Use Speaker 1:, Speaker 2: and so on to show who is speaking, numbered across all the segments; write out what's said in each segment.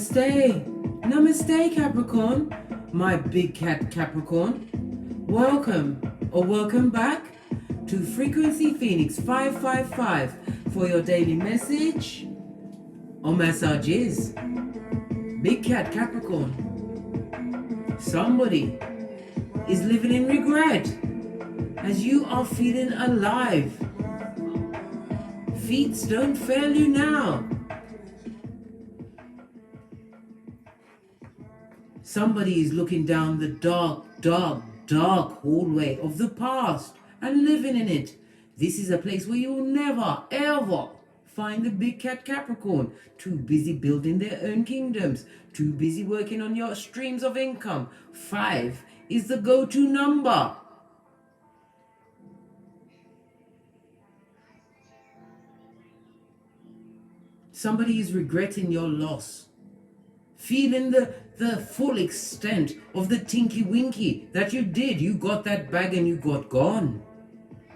Speaker 1: Namaste. Namaste, Capricorn. My big cat Capricorn. Welcome or welcome back to Frequency Phoenix 555 for your daily message or massages. Big cat Capricorn. Somebody is living in regret as you are feeling alive. Feet don't fail you now. Somebody is looking down the dark hallway of the past and living in it. This is a place where you'll never, ever find the big cat Capricorn. Too busy building their own kingdoms. Too busy working on your streams of income. 5 is the go-to number. Somebody is regretting your loss. Feeling the full extent of the tinky winky that you did. You got that bag and you got gone.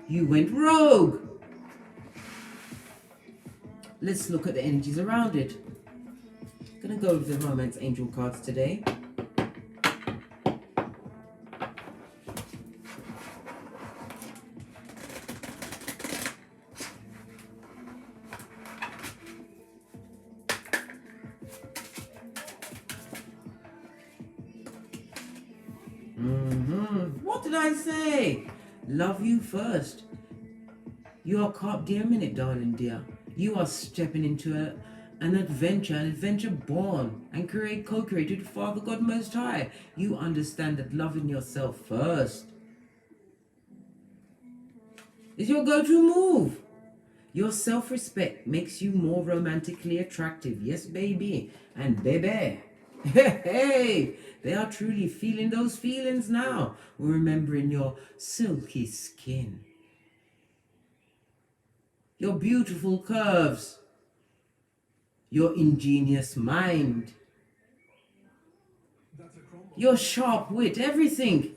Speaker 1: You went rogue. Let's look at the energies around it. Gonna go over the romance angel cards today. What did I say? Love you first. You are caught dear minute, darling dear. You are stepping into an adventure born and co-created with Father God Most High. You understand that loving yourself first is your go-to move. Your self-respect makes you more romantically attractive. Yes, baby. And baby. Hey, they are truly feeling those feelings now. Remembering your silky skin, your beautiful curves, your ingenious mind, your sharp wit. Everything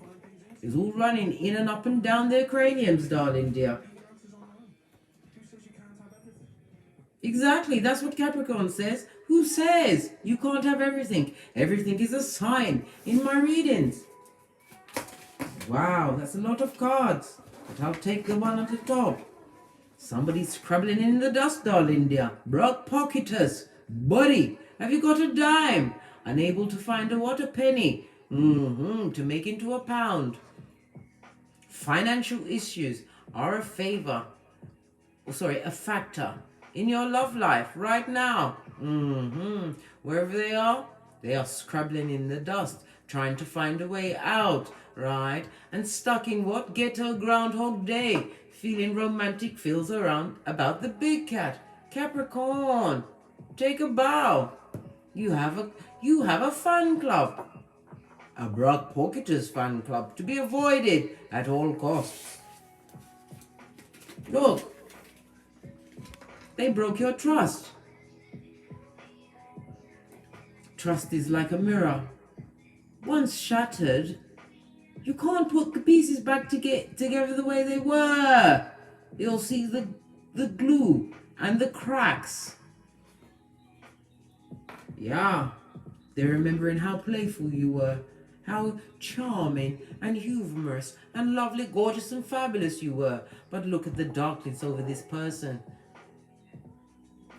Speaker 1: is all running in and up and down their craniums, darling dear. Exactly, that's what Capricorn says. Who says you can't have everything? Everything is a sign in my readings. Wow, that's a lot of cards. But I'll take the one at the top. Somebody's scrabbling in the dust, darling dear. Broke pocketers. Buddy, have you got a dime? Unable to find a penny? To make into a pound. Financial issues are a factor in your love life right now. Wherever they are scrabbling in the dust, trying to find a way out, right? And stuck in what? Ghetto Groundhog Day, feeling romantic feels around about the big cat. Capricorn, take a bow. You have a fan club. A Brock Pocketers fan club to be avoided at all costs. Look, they broke your trust. Trust is like a mirror. Once shattered, you can't put the pieces back together the way they were. You'll see the glue and the cracks. Yeah, they're remembering how playful you were, how charming and humorous and lovely, gorgeous and fabulous you were. But look at the darkness over this person.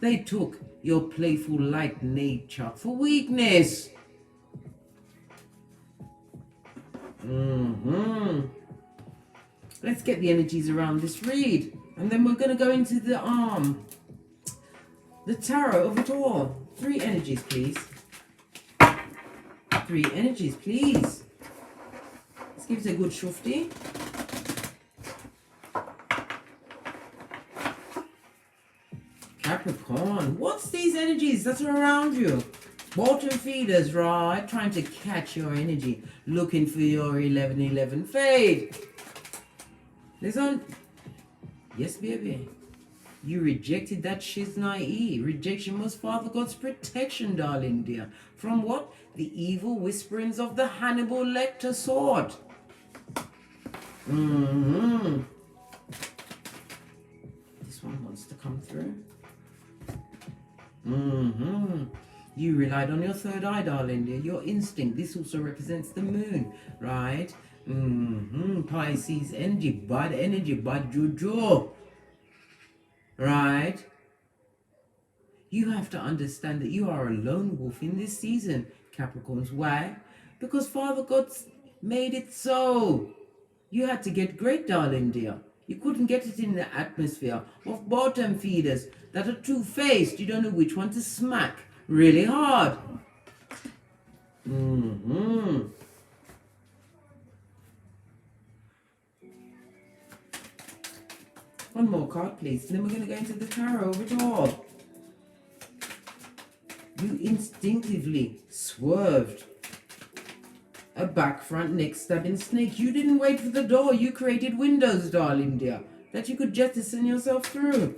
Speaker 1: They took your playful light nature for weakness. Let's get the energies around this read. And then we're going to go into the tarot of it all. 3 energies, please. 3 energies, please. Let's give it a good shufty. Capricorn, what's these energies that are around you? Bottom feeders, right? Trying to catch your energy. Looking for your 11-11 fade. Listen. Yes, baby. You rejected that shiznai. Rejection was Father God's protection, darling dear. From what? The evil whisperings of the Hannibal Lecter sword. This one wants to come through. You relied on your third eye, darling dear, your instinct. This also represents the moon, right? Pisces energy, bad juju, right? You have to understand that you are a lone wolf in this season, Capricorns. Why? Because Father God made it so. You had to get great, darling dear. You couldn't get it in the atmosphere of bottom feeders that are two-faced. You don't know which one to smack really hard. One more card, please. Then we're going to go into the tarot of it all. You instinctively swerved. A back, front, neck stabbing snake. You didn't wait for the door. You created windows, darling dear, that you could jettison yourself through.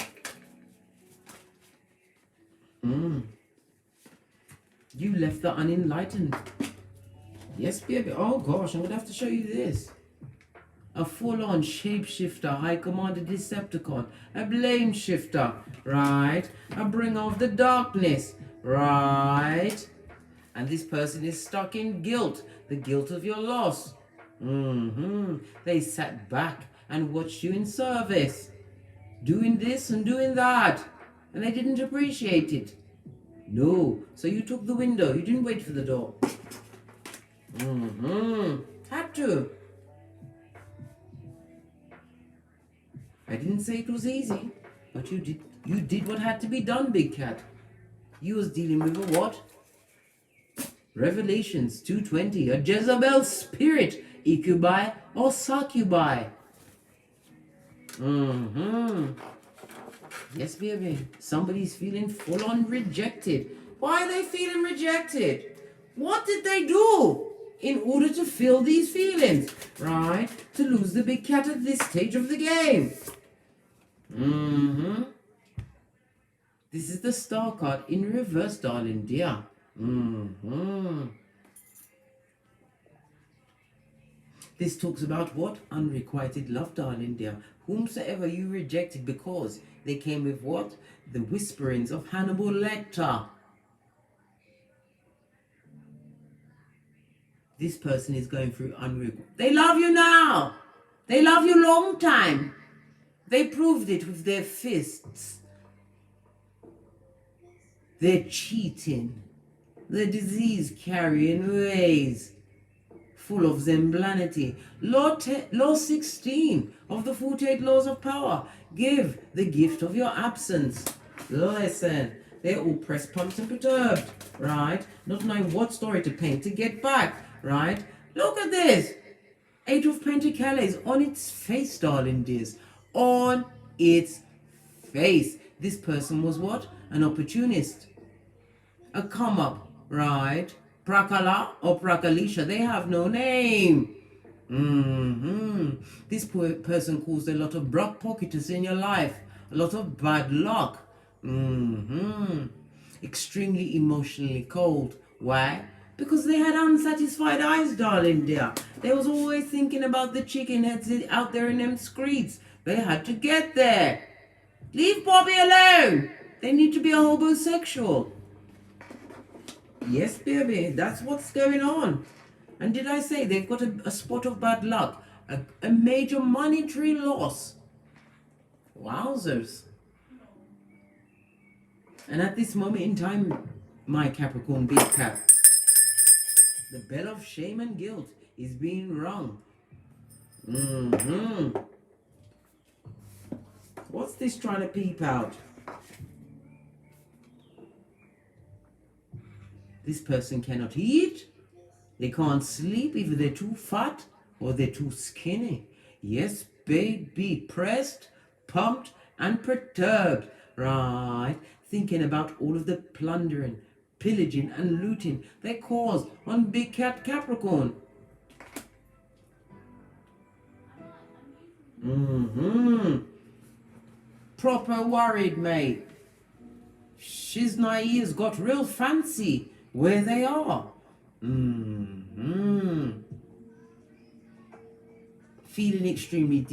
Speaker 1: You left the unenlightened. Yes, baby. Oh gosh, I'm going to have to show you this. A full-on shapeshifter, high commander Decepticon, a blame shifter, right? A bringer of the darkness, right? And this person is stuck in guilt, the guilt of your loss. They sat back and watched you in service, doing this and doing that, and they didn't appreciate it. No, so you took the window, you didn't wait for the door. Had to. I didn't say it was easy, but you did what had to be done, big cat. You was dealing with a what? Revelations 2:20, a Jezebel spirit, incubi or succubi. Yes, baby. Somebody's feeling full-on rejected. Why are they feeling rejected? What did they do in order to feel these feelings, right? To lose the big cat at this stage of the game. This is the star card in reverse, darling dear. This talks about what? Unrequited love, darling dear. Whomsoever you rejected because they came with what? The whisperings of Hannibal Lecter. This person is going through unrequited. They love you now. They love you long time. They proved it with their fists. They're cheating. The disease-carrying ways, full of zemblanity. Law 16 of the 48 laws of power. Give the gift of your absence. Listen, they're all pressed, pumped, and perturbed, right? Not knowing what story to paint to get back, right? Look at this. 8 of Pentacles on its face, darling dears. On its face. This person was what? An opportunist. A come up, right? Prakala or Prakalisha, they have no name. This person caused a lot of brock pocketers in your life, a lot of bad luck. Extremely emotionally cold. Why? Because they had unsatisfied eyes, darling dear. They was always thinking about the chicken heads out there in them streets. They had to get there. Leave Bobby alone. They need to be a homosexual. Yes, baby, that's what's going on. And did I say they've got a spot of bad luck? A major monetary loss. Wowzers. And at this moment in time, my Capricorn big cat, the bell of shame and guilt is being rung. What's this trying to peep out? This person cannot eat. They can't sleep. Either they're too fat or they're too skinny. Yes, baby. Pressed, pumped, and perturbed. Right. Thinking about all of the plundering, pillaging, and looting they caused on Big Cat Capricorn. Proper worried, mate. Shiznai's got real fancy where they are. Feeling extremely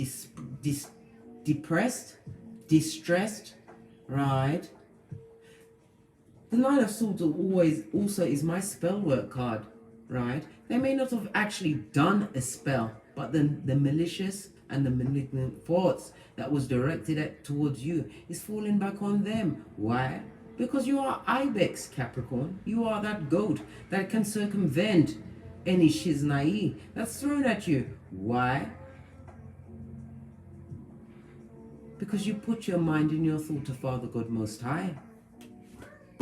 Speaker 1: depressed, distressed, right? The Nine of Swords always also is my spell work card, right? They may not have actually done a spell, but the malicious and the malignant thoughts that was directed towards you is falling back on them. Why? Because you are Ibex, Capricorn. You are that goat that can circumvent any shiznai that's thrown at you. Why? Because you put your mind and your thought to Father God Most High.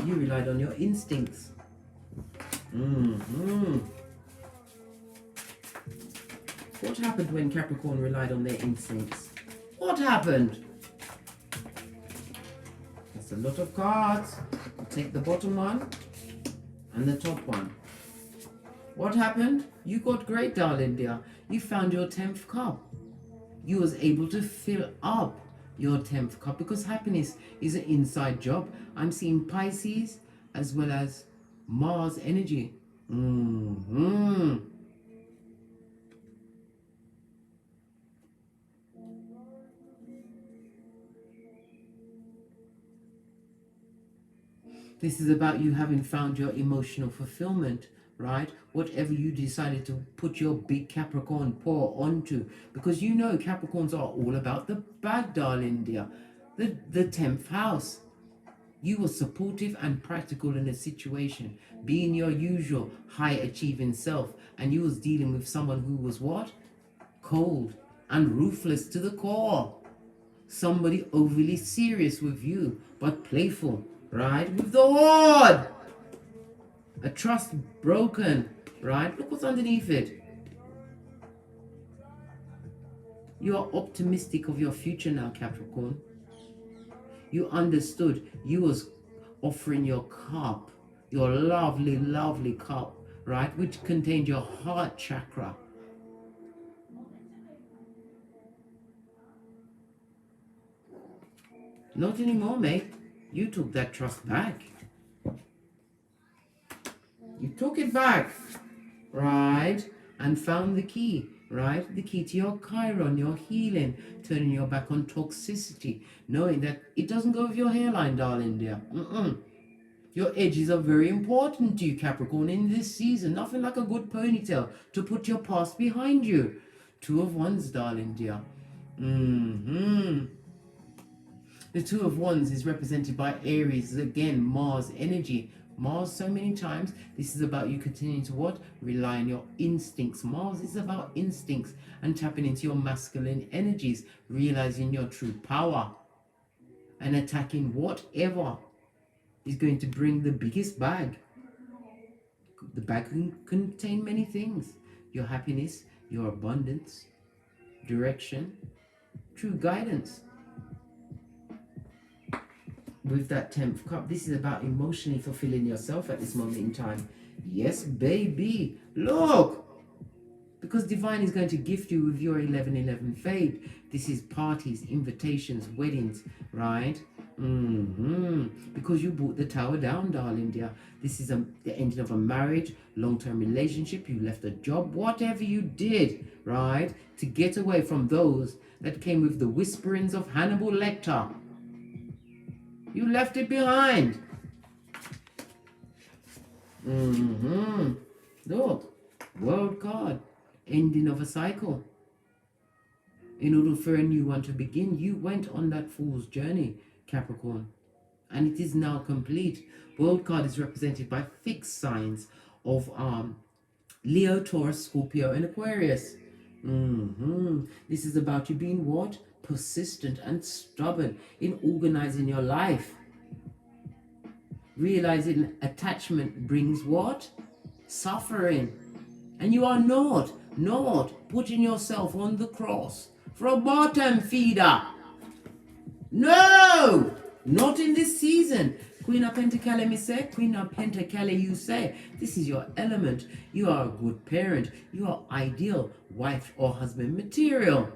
Speaker 1: You relied on your instincts. What happened when Capricorn relied on their instincts? What happened? That's a lot of cards. I'll take the bottom one and the top one. What happened? You got great, darling dear. You found your 10th cup. You was able to fill up your 10th cup because happiness is an inside job. I'm seeing Pisces as well as Mars energy. This is about you having found your emotional fulfillment, right? Whatever you decided to put your big Capricorn paw onto, because you know Capricorns are all about the bag, darling dear. The 10th house. You were supportive and practical in a situation, being your usual high achieving self, and you was dealing with someone who was what? Cold and ruthless to the core. Somebody overly serious with you, but playful, right? With the Lord. A trust broken, right? Look what's underneath it. You are optimistic of your future now, Capricorn. You understood you was offering your cup, your lovely, lovely cup, right? Which contained your heart chakra. Not anymore, mate. You took that trust back. You took it back, right? And found the key, right? The key to your Chiron, your healing, turning your back on toxicity, knowing that it doesn't go with your hairline, darling dear. Your edges are very important to you, Capricorn, in this season. Nothing like a good ponytail to put your past behind you. Two of Wands, darling dear. The Two of Wands is represented by Aries, again, Mars energy. Mars so many times, this is about you continuing to what? Rely on your instincts. Mars is about instincts and tapping into your masculine energies, realizing your true power and attacking whatever is going to bring the biggest bag. The bag can contain many things. Your happiness, your abundance, direction, true guidance. With that 10th cup, this is about emotionally fulfilling yourself at this moment in time. Yes, baby. Look! Because divine is going to gift you with your 1111 fade. This is parties, invitations, weddings, right? Because you brought the tower down, darling dear. This is the ending of a marriage, long-term relationship. You left a job, whatever you did, right? To get away from those that came with the whisperings of Hannibal Lecter. You left it behind. Look, World card, ending of a cycle. In order for a new one to begin, you went on that fool's journey, Capricorn. And it is now complete. World card is represented by fixed signs of Leo, Taurus, Scorpio, and Aquarius. This is about you being what? Persistent and stubborn in organizing your life. Realizing attachment brings what? Suffering. And you are not putting yourself on the cross for a bottom feeder. No! Not in this season. Queen of Pentacles, me say. Queen of Pentacles, you say. This is your element. You are a good parent. You are ideal wife or husband material.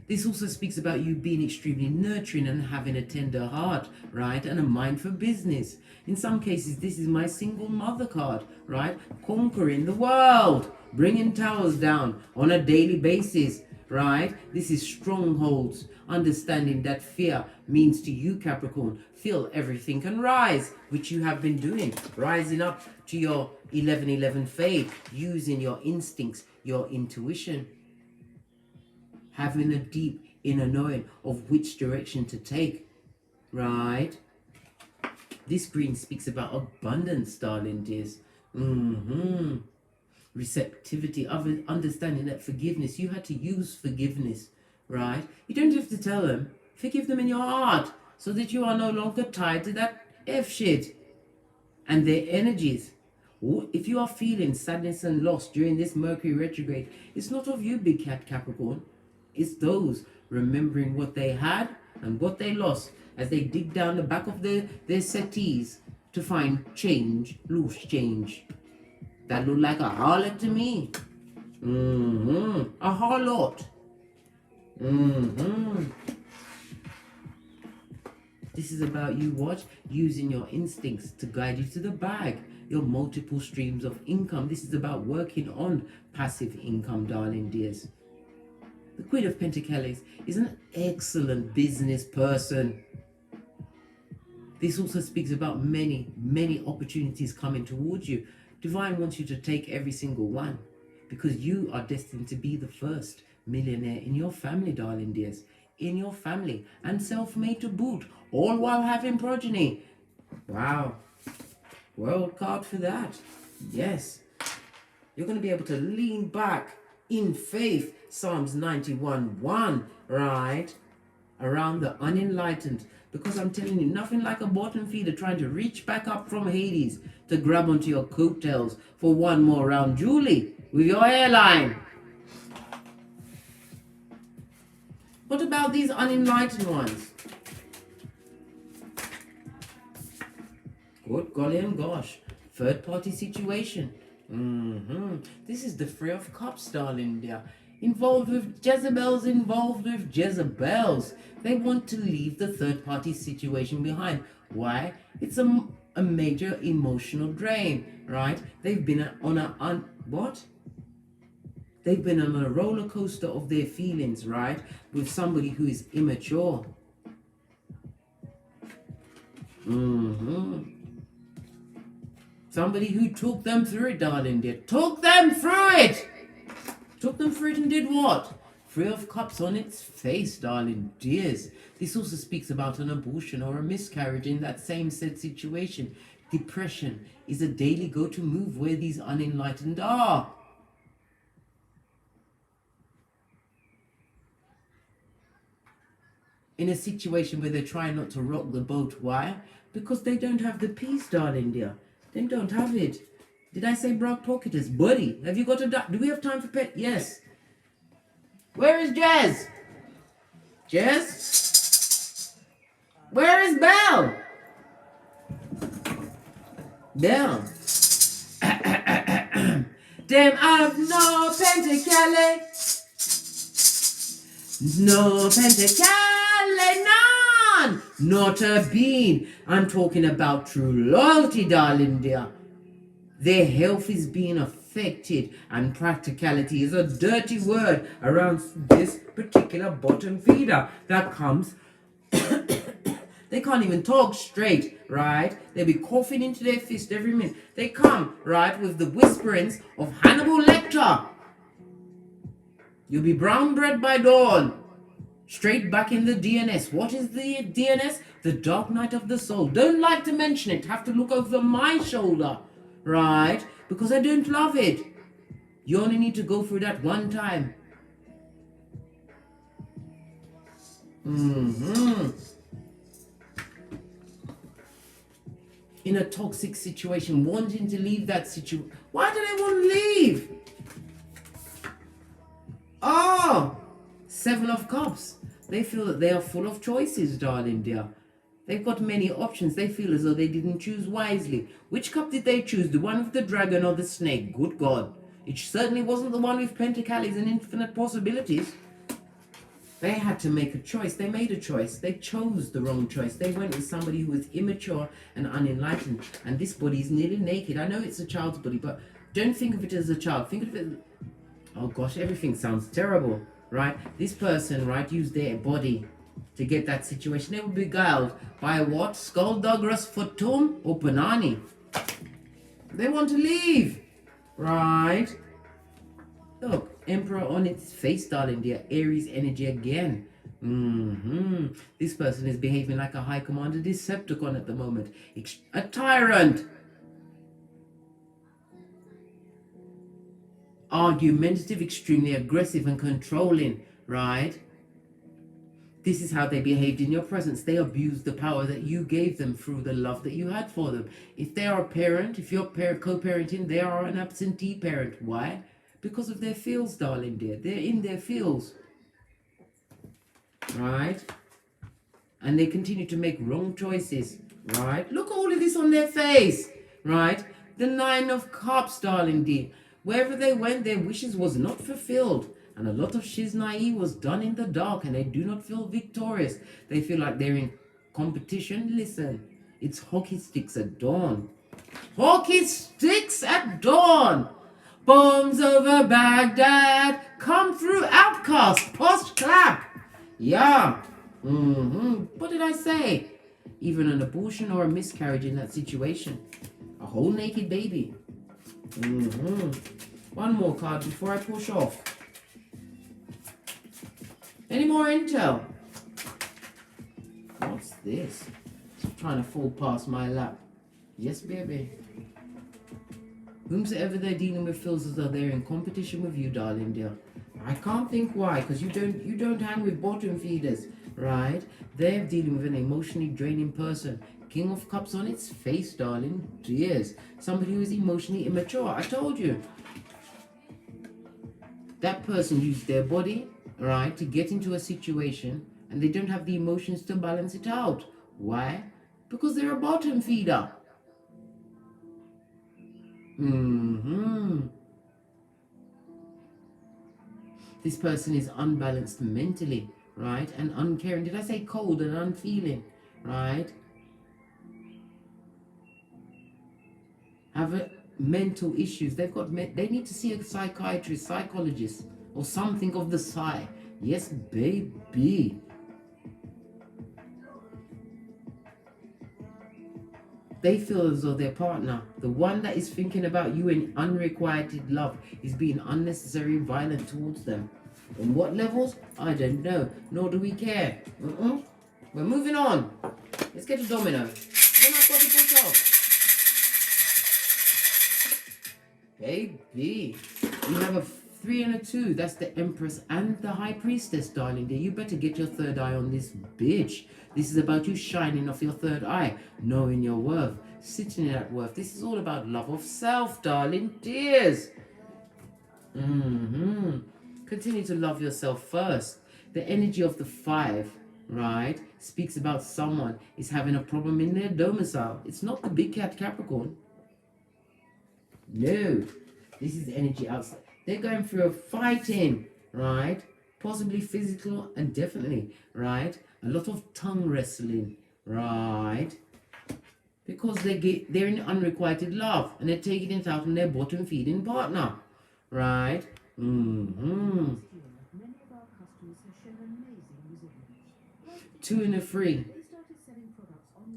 Speaker 1: This also speaks about you being extremely nurturing and having a tender heart, right? And a mind for business. In some cases, this is my single mother card, right? Conquering the world, bringing towers down on a daily basis, right? This is strongholds, understanding that fear means to you, Capricorn, feel everything can rise, which you have been doing, rising up to your 11:11 fade, using your instincts, your intuition, having a deep inner knowing of which direction to take, right? This green speaks about abundance, darling dears. Receptivity, of understanding that forgiveness, you had to use forgiveness, right? You don't have to tell them. Forgive them in your heart so that you are no longer tied to that F shit and their energies. If you are feeling sadness and loss during this Mercury retrograde, it's not of you, big cat Capricorn. It's those remembering what they had and what they lost as they dig down the back of their settees to find change, loose change. That looked like a harlot to me. A harlot. This is about you, what? Using your instincts to guide you to the bag. Your multiple streams of income. This is about working on passive income, darling dears. The Queen of Pentacles is an excellent business person. This also speaks about many, many opportunities coming towards you. Divine wants you to take every single one because you are destined to be the first millionaire in your family, darling dears. In your family, and self-made to boot, all while having progeny. Wow. World card for that. Yes. You're going to be able to lean back in faith. Psalms 91:1, right? Around the unenlightened. Because I'm telling you, nothing like a bottom feeder trying to reach back up from Hades to grab onto your coattails for one more round. Julie, with your hairline. What about these unenlightened ones? Good golly and gosh. Third party situation. This is the Three of Cups, darling dear. Involved with Jezebels, involved with Jezebels. They want to leave the third party situation behind. Why? It's a major emotional drain, right? They've been on what? They've been on a roller coaster of their feelings, right? With somebody who is immature. Somebody who took them through it, darling dear. Took them through it! Took them through it and did what? Three of Cups on its face, darling dears. This also speaks about an abortion or a miscarriage in that same said situation. Depression is a daily go-to move where these unenlightened are. In a situation where they're trying not to rock the boat. Why? Because they don't have the peace, darling dear. They don't have it. Did I say Brock Pocketers? Buddy, have you got a duck? Do we have time for pet? Yes. Where is Jazz? Jazz? Where is Belle? Belle. Damn, I've no pentacale. No pentacale, none. Not a bean. I'm talking about true loyalty, darling dear. Their health is being affected, and practicality is a dirty word around this particular bottom feeder that comes. They can't even talk straight, right? They'll be coughing into their fist every minute. They come, right, with the whisperings of Hannibal Lecter. You'll be brown bread by dawn. Straight back in the DNS. What is the DNS? The Dark Night of the Soul. Don't like to mention it. Have to look over my shoulder. Right? Because I don't love it. You only need to go through that one time. In a toxic situation, wanting to leave that situation. Why do they want to leave? Oh, Seven of Cups. They feel that they are full of choices, darling dear. They've got many options. They feel as though they didn't choose wisely. Which cup did they choose? The one with the dragon or the snake? Good God. It certainly wasn't the one with pentacles and infinite possibilities. They had to make a choice. They made a choice. They chose the wrong choice. They went with somebody who was immature and unenlightened. And this body is nearly naked. I know it's a child's body, but don't think of it as a child. Think of it... Oh gosh, everything sounds terrible. right? This person, right, used their body to get that situation. They were beguiled by what? Skullduggerus Fortum or Panani. They want to leave, right? Look, Emperor on its face, darling dear. Aries energy again. This person is behaving like a high commander Decepticon at the moment. A tyrant. Argumentative, extremely aggressive and controlling, right? This is how they behaved in your presence. They abused the power that you gave them through the love that you had for them. If they are a parent, if you're co-parenting, they are an absentee parent. Why? Because of their feels, darling dear. They're in their feels, right? And they continue to make wrong choices, right? Look at all of this on their face, right? The 9 of Cups, darling dear. Wherever they went, their wishes was not fulfilled. And a lot of shiznai was done in the dark, and they do not feel victorious. They feel like they're in competition. Listen, it's hockey sticks at dawn. Hockey sticks at dawn. Bombs over Baghdad. Come through, outcast. Post clap. Yeah. What did I say? Even an abortion or a miscarriage in that situation. A whole naked baby. One more card before I push off. Any more intel? What's this? It's trying to fall past my lap. Yes, baby. Whomsoever they're dealing with feels as though they're in competition with you, darling dear. I can't think why, because you don't hang with bottom feeders, right? They're dealing with an emotionally draining person. King of Cups on its face, darling dears. Somebody who is emotionally immature. I told you. That person used their body, right, to get into a situation, and they don't have the emotions to balance it out. Why? Because they're a bottom feeder. This person is unbalanced mentally, right, and uncaring. Did I say cold and unfeeling, right? Have mental issues. They need to see a psychiatrist, psychologist, or something of the psi. Yes, baby. They feel as though their partner, the one that is thinking about you in unrequited love, is being unnecessarily violent towards them. On what levels? I don't know. Nor do we care. We're moving on. Let's get a domino. Then I've got to push off. Baby. We have a 3 and a 2. That's the Empress and the High Priestess, darling dear. You better get your third eye on this bitch. This is about you shining off your third eye, knowing your worth, sitting in that worth. This is all about love of self, darling dears. Continue to love yourself first. The energy of the 5, right, speaks about someone is having a problem in their domicile. It's not the big cat Capricorn. No, this is the energy outside. They're going through a fighting, right? Possibly physical and definitely, right? A lot of tongue wrestling, right? Because they're in unrequited love and they're taking it out on their bottom feeding partner, right? 2 and a 3.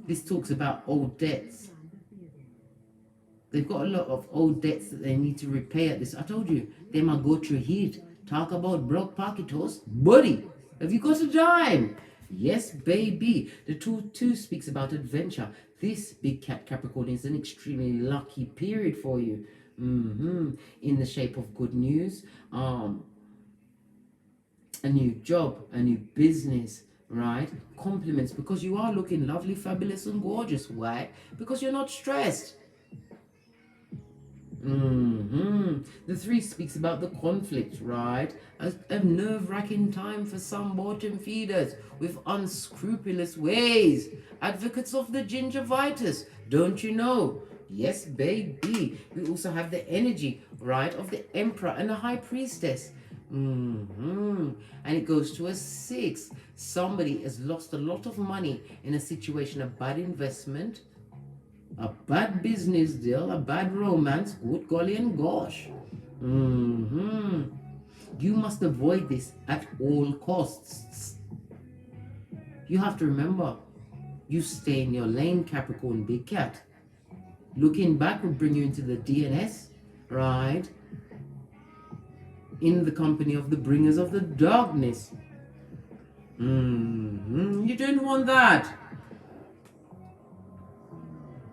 Speaker 1: This talks about old debts. They've got a lot of old debts that they need to repay at this. I told you, they might go through heat. Talk about broke pocketos. Buddy, have you got a dime? Yes, baby. The 2 speaks about adventure. This big cat Capricorn is an extremely lucky period for you. In the shape of good news, a new job, a new business, right? Compliments, because you are looking lovely, fabulous, and gorgeous. Why? Because you're not stressed. The 3 speaks about the conflict, right? A nerve-wracking time for some bottom feeders with unscrupulous ways. Advocates of the gingivitis, don't you know? Yes, baby. We also have the energy, right, of the Emperor and the High Priestess. And it goes to a 6. Somebody has lost a lot of money in a situation, a bad investment, a bad business deal, a bad romance, good golly and gosh. You must avoid this at all costs. You have to remember, you stay in your lane, Capricorn Big Cat. Looking back will bring you into the DNS, right? In the company of the bringers of the darkness. You don't want that.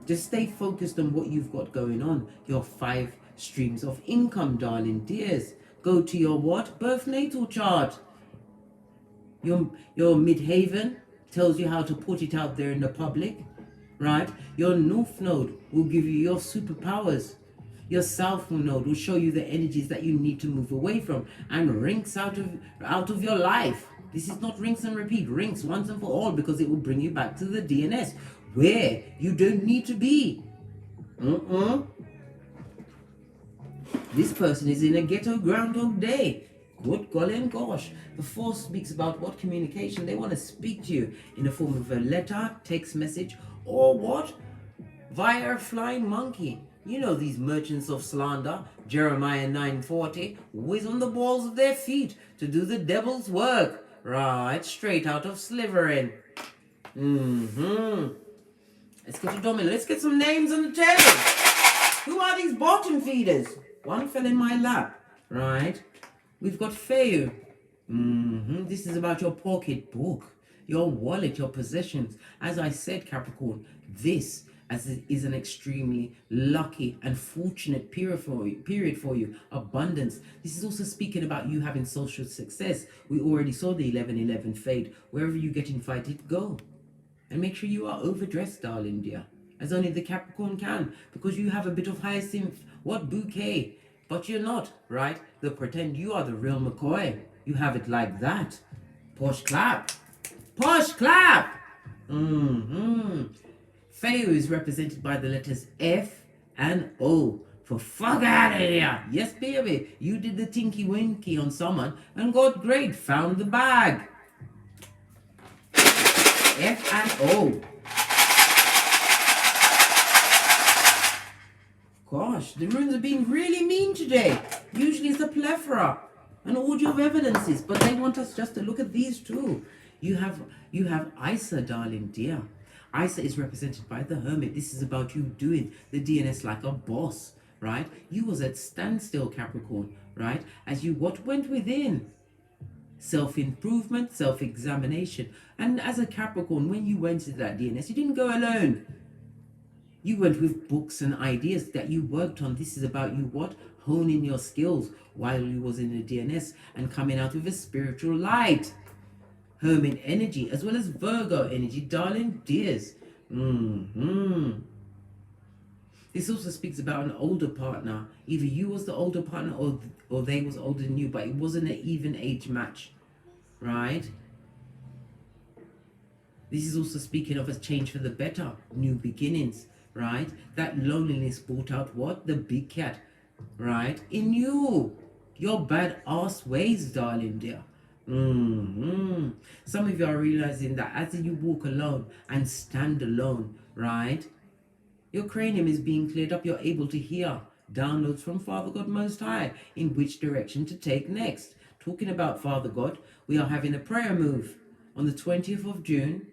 Speaker 1: Just stay focused on what you've got going on. Your 5 streams of income, darling dears. Go to your what? Birth natal chart. Your midhaven tells you how to put it out there in the public, right? Your north node will give you your superpowers. Your south node will show you the energies that you need to move away from and rinse out of your life. This is not rinse and repeat. Rinse once and for all, because it will bring you back to the DNS where you don't need to be. This person is in a ghetto Groundhog Day. Good golly and gosh. The Force speaks about what communication. They want to speak to you in the form of a letter, text message, or what? Via a flying monkey. You know these merchants of slander, Jeremiah 9:40, whiz on the balls of their feet to do the devil's work. Right, straight out of Slytherin. Let's go to Domino. Let's get some names on the table. Who are these bottom feeders? One fell in my lap. Right. We've got Feu. This is about your pocketbook, your wallet, your possessions. As I said, Capricorn, this is an extremely lucky and fortunate period for you. Abundance. This is also speaking about you having social success. We already saw the 11-11 fade. Wherever you get invited, go. And make sure you are overdressed, darling dear, as only the Capricorn can, because you have a bit of hyacinth, what bouquet, but you're not, right? They'll pretend you are the real McCoy. You have it like that. Posh clap. Posh clap. Feu is represented by the letters F and O. For fuck out of here. Yes, baby. You did the tinky winky on someone and got great. Found the bag. F and O. Gosh, the runes are being really mean today. Usually it's a plethora, an orgy of evidences, but they want us just to look at these too. You have Isa, darling dear. Isa is represented by the Hermit. This is about you doing the DNS like a boss, right? You was at standstill, Capricorn, right? As you went within. Self-improvement, self-examination. And as a Capricorn, when you went to that DNS, you didn't go alone. You went with books and ideas that you worked on. This is about you what? Honing your skills while you was in the DNS and coming out with a spiritual light. Hermit energy as well as Virgo energy, darling dears. This also speaks about an older partner. Either you was the older partner or they was older than you, but it wasn't an even age match, right? This is also speaking of a change for the better, new beginnings, right? That loneliness brought out what? The big cat, right? In you, your bad ass ways, darling dear. Some of you are realizing that as you walk alone and stand alone, right? Your cranium is being cleared up. You're able to hear downloads from Father God Most High in which direction to take next. Talking about Father God, we are having a prayer move on the 20th of June,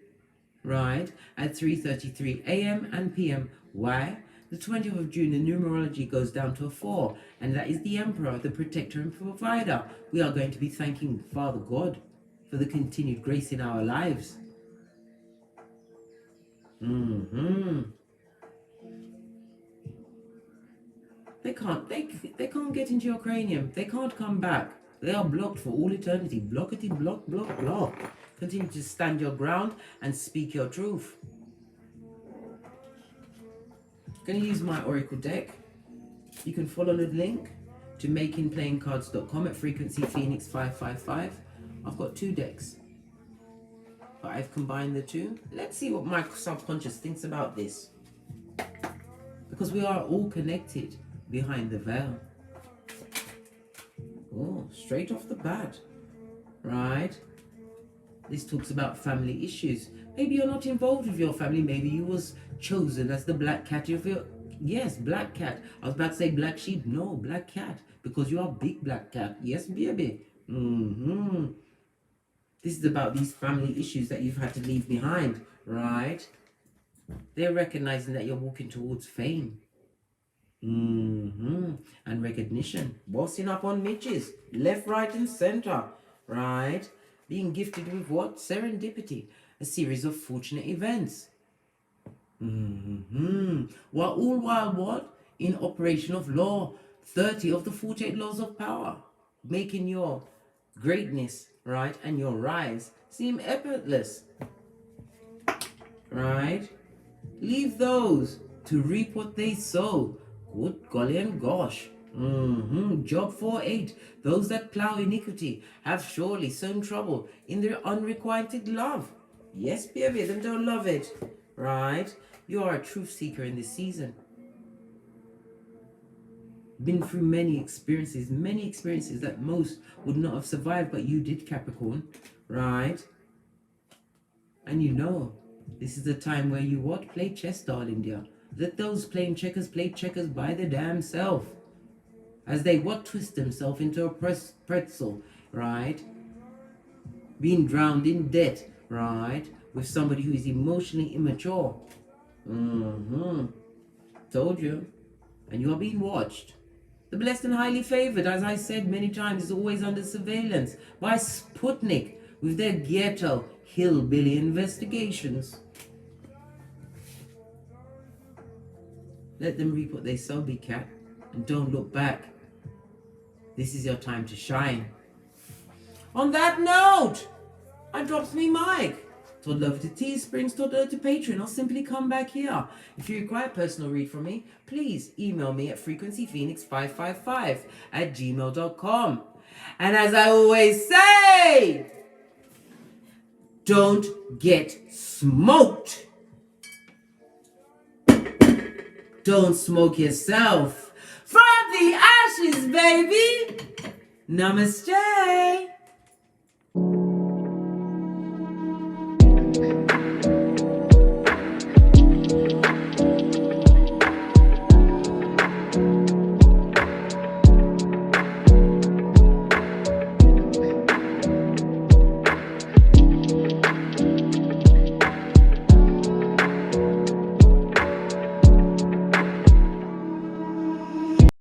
Speaker 1: right, at 3:33 a.m. and p.m. Why? The 20th of June, the numerology goes down to a 4, and that is the Emperor, the protector and provider. We are going to be thanking Father God for the continued grace in our lives. They can't get into your cranium. They can't come back. They are blocked for all eternity. Blockety, block, block, block. Continue to stand your ground and speak your truth. Going to use my Oracle deck. You can follow the link to makingplayingcards.com at frequency Phoenix 555. I've got 2 decks, but I've combined the 2. Let's see what my subconscious thinks about this, because we are all connected behind the veil. Oh, straight off the bat, right? This talks about family issues. Maybe you're not involved with your family. Maybe you was chosen as the black cat of Yes, black cat. I was about to say black sheep. No, black cat. Because you are big black cat. Yes, baby. This is about these family issues that you've had to leave behind, right? They're recognizing that you're walking towards fame. And recognition. Bossing up on Mitches. Left, right, and center. Right? Being gifted with what? Serendipity. A series of fortunate events. While all while what? In operation of law. 30 of the 48 laws of power. Making your greatness, right, and your rise seem effortless. Right? Leave those to reap what they sow. Good golly and gosh. Job 4:8. Those that plow iniquity have surely sown trouble in their unrequited love. Yes, baby, them don't love it. Right? You are a truth seeker in this season. Been through many experiences that most would not have survived, but you did, Capricorn. Right? And you know, this is the time where you what? Play chess, darling dear. Let those playing checkers play checkers by the damn self. As they what? Twist themselves into a pretzel, right? Being drowned in debt, right? With somebody who is emotionally immature. Told you. And you are being watched. The blessed and highly favored, as I said many times, is always under surveillance by Sputnik with their ghetto hillbilly investigations. Let them reap what they sow, big cat, and don't look back. This is your time to shine. On that note, I drops me mic. Told love to Teesprings, told love to Patreon, or simply come back here. If you require a personal read from me, please email me at frequencyphoenix555@gmail.com. And as I always say, don't get smoked. Don't smoke yourself. From the ashes, baby. Namaste.